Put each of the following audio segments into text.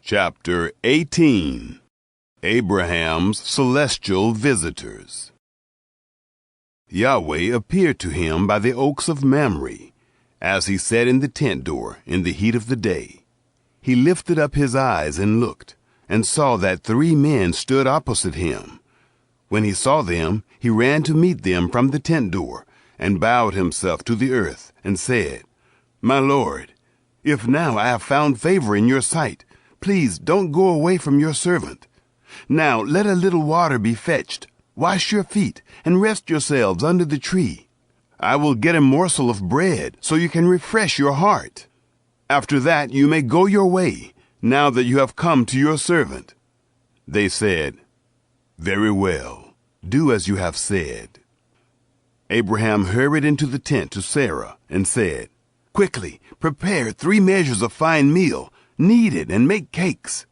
Chapter 18. Abraham's Celestial Visitors. Yahweh appeared to him by the oaks of Mamre, as he sat in the tent door in the heat of the day. He lifted up his eyes and looked, and saw that 3 men stood opposite him. When he saw them, he ran to meet them from the tent door, and bowed himself to the earth, and said, "My Lord, if now I have found favor in your sight, please don't go away from your servant. Now let a little water be fetched. Wash your feet and rest yourselves under the tree. I will get a morsel of bread so you can refresh your heart. After that you may go your way, now that you have come to your servant." They said, "Very well, do as you have said." Abraham hurried into the tent to Sarah and said, "Quickly, prepare 3 measures of fine meal, knead it and make cakes."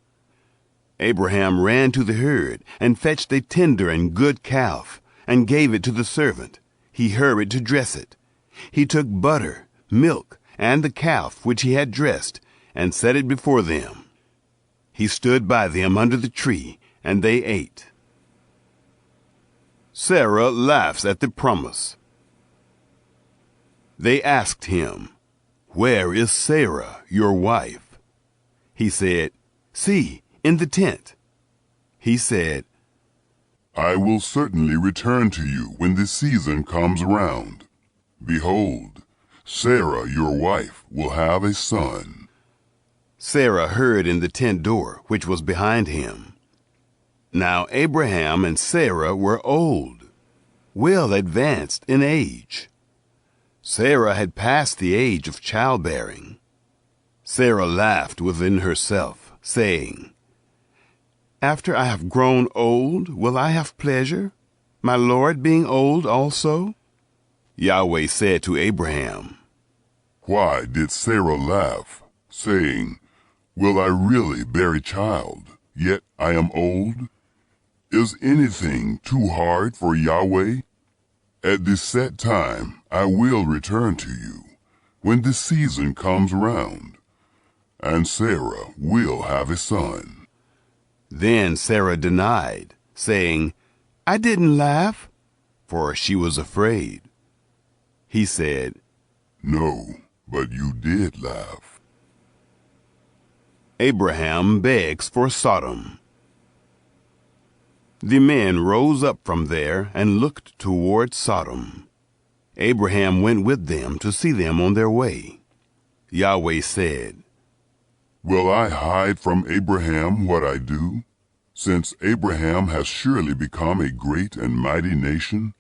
Abraham ran to the herd and fetched a tender and good calf and gave it to the servant. He hurried to dress it. He took butter, milk, and the calf which he had dressed and set it before them. He stood by them under the tree, and they ate. Sarah laughs at the promise. They asked him, "Where is Sarah, your wife?" He said, "See, in the tent." He said, "I will certainly return to you when the season comes around. Behold, Sarah your wife will have a son." Sarah heard in the tent door, which was behind him. Now Abraham and Sarah were old, well advanced in age. Sarah had passed the age of childbearing. Sarah laughed within herself, saying, "After I have grown old, will I have pleasure, my Lord being old also?" Yahweh said to Abraham, "Why did Sarah laugh, saying, 'Will I really bear a child, yet I am old?' Is anything too hard for Yahweh? At the set time I will return to you, when the season comes round, and Sarah will have a son." Then Sarah denied, saying, "I didn't laugh," for she was afraid. He said, "No, but you did laugh." Abraham begs for Sodom. The men rose up from there and looked toward Sodom. Abraham went with them to see them on their way. Yahweh said, "Will I hide from Abraham what I do, since Abraham has surely become a great and mighty nation,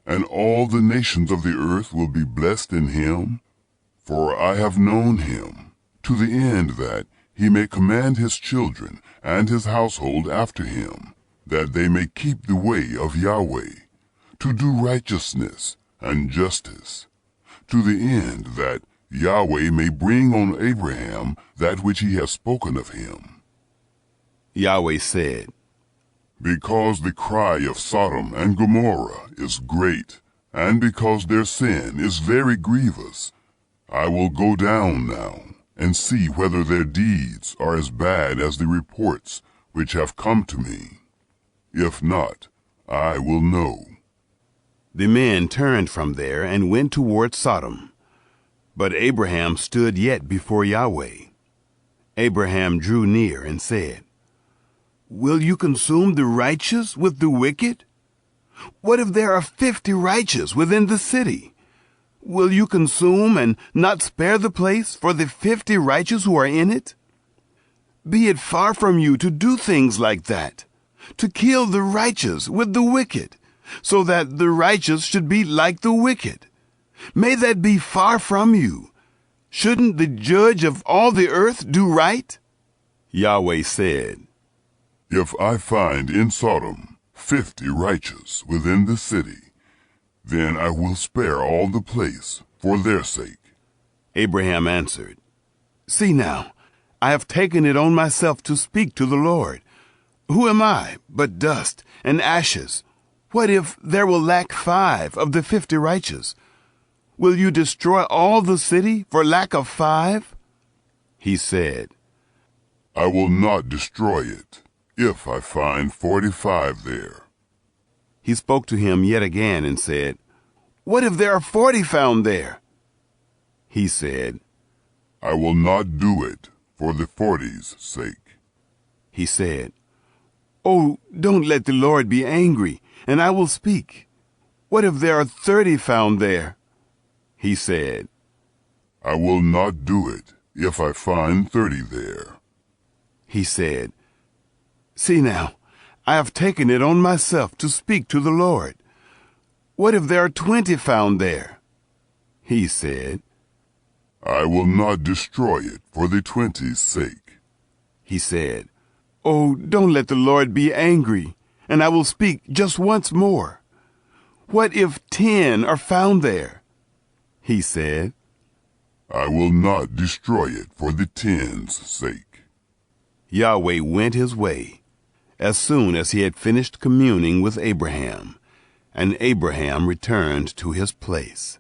and all the nations of the earth will be blessed in him? For I have known him, to the end that he may command his children and his household after him, that they may keep the way of Yahweh, to do righteousness and justice, to the end that Yahweh may bring on Abraham that which he has spoken of him." Yahweh said, "Because the cry of Sodom and Gomorrah is great, and because their sin is very grievous, I will go down now and see whether their deeds are as bad as the reports which have come to me. If not, I will know." The men turned from there and went toward Sodom. But Abraham stood yet before Yahweh. Abraham drew near and said, "Will you consume the righteous with the wicked? What if there are 50 righteous within the city? Will you consume and not spare the place for the 50 righteous who are in it? Be it far from you to do things like that, to kill the righteous with the wicked, so that the righteous should be like the wicked. May that be far from you. Shouldn't the judge of all the earth do right?" Yahweh said, "If I find in Sodom 50 righteous within the city, then I will spare all the place for their sake." Abraham answered, "See now, I have taken it on myself to speak to the Lord. Who am I but dust and ashes? What if there will lack 5 of the 50 righteous? Will you destroy all the city for lack of 5? He said, I will not destroy it, if I find 45 there. He spoke to him yet again and said, What if there are 40 found there? He said, I will not do it for the 40's sake. He said, Oh, don't let the Lord be angry, and I will speak. What if there are 30 found there? He said, I will not do it if I find 30 there. He said, See now, I have taken it on myself to speak to the Lord. What if there are 20 found there? He said, I will not destroy it for the 20's sake. He said, Oh, don't let the Lord be angry, and I will speak just once more. What if 10 are found there? He said, I will not destroy it for the 10's sake. Yahweh went his way as soon as he had finished communing with Abraham, and Abraham returned to his place.